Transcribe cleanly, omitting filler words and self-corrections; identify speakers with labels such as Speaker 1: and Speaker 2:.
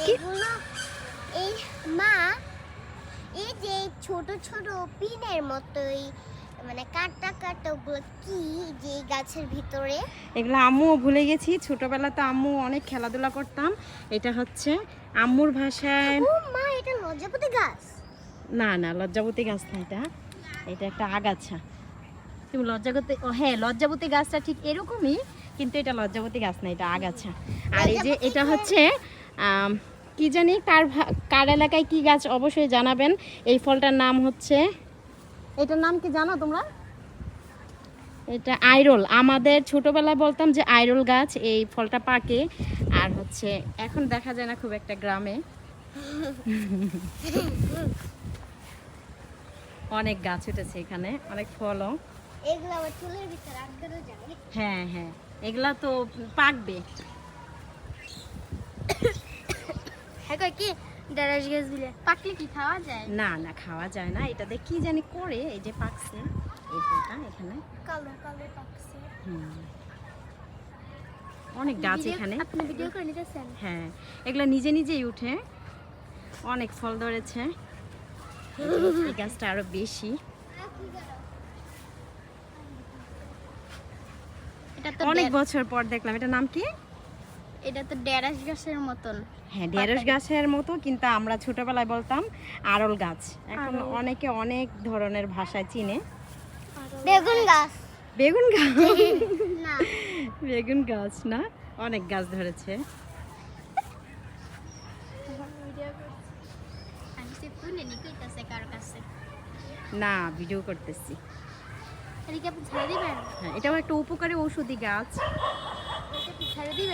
Speaker 1: কি এই মা এই যে ছোট ছোট পিনের মতোই মানে কাটা কাটা ওগুলো কি যে গাছের ভিতরে?
Speaker 2: এগুলো আম্মুও ভুলে গেছি, ছোটবেলাতে আম্মু অনেক খেলাধুলা করতাম। এটা হচ্ছে আম্মুর ভাষায়,
Speaker 1: ও মা এটা লজ্জাপতি গাছ।
Speaker 2: না না লজ্জাবতী গাছ না, এটা এটা একটা আগাছা। তুমি লজ্জাবতী, ও হ্যাঁ লজ্জাবতী গাছটা ঠিক এরকমই, কিন্তু এটা লজ্জাবতী গাছ না, এটা আগাছা। আর এই যে এটা হচ্ছে কি জানি কার এলাকায় কি গাছ অবশ্যই জানাবেন। এই ফলটার নাম হচ্ছে, এটার নাম কি জানো তোমরা? এটা আইরল। আমাদের ছোটবেলায় বলতাম যে আইরল গাছ, এই ফলটা পাকে। আর হচ্ছে এখন দেখা যায় না খুব একটা গ্রামে। অনেক গাছ উঠেছে এখানে, অনেক ফলও।
Speaker 1: এগুলো আবার চুলের ভিতর রাখতে যায়।
Speaker 2: হ্যাঁ হ্যাঁ, এগুলা তো পাকবে।
Speaker 1: হ্যাঁ কই কি ঢেঁড়স গাছ দিলে পাকলে কি খাওয়া যায়?
Speaker 2: না না, খাওয়া যায় না। এটাতে কি জানি করে, এই যে পাকছে এই ফলটা এখানে।
Speaker 1: কালো কালো পাকছে।
Speaker 2: অনেক গাছ এখানে।
Speaker 1: আপনি ভিডিও করে নিতেছেন?
Speaker 2: হ্যাঁ, এগুলা নিজে নিজেই উঠে, অনেক ফল ধরেছে। এই গাছটা আরো বেশি।
Speaker 1: এটা তো
Speaker 2: অনেক বছর পর দেখলাম। এটার নাম কি?
Speaker 1: এটা তো ঢেঁড়স গাছের মতন।
Speaker 2: হ্যাঁ, ঢেঁড়স গাছের মতো, কিন্তু আমরা ছোটবেলায় বলতাম আরল গাছ। এখন অনেকে অনেক ধরনের ভাষায় চিনে।
Speaker 1: বেগুন গাছ।
Speaker 2: বেগুন গাছ
Speaker 1: না
Speaker 2: বেগুন গাছ না, অনেক গাছ ধরেছে।
Speaker 1: আমি সে পুনে নিকইতাছে কার কাছে।
Speaker 2: না, ভিডিও করতেছি।
Speaker 1: এদিকে আপনি ছেড়ে দিবেন?
Speaker 2: হ্যাঁ, এটাও একটা উপকারী ঔষধি গাছ।
Speaker 1: এটা কি ছেড়ে দিবেন?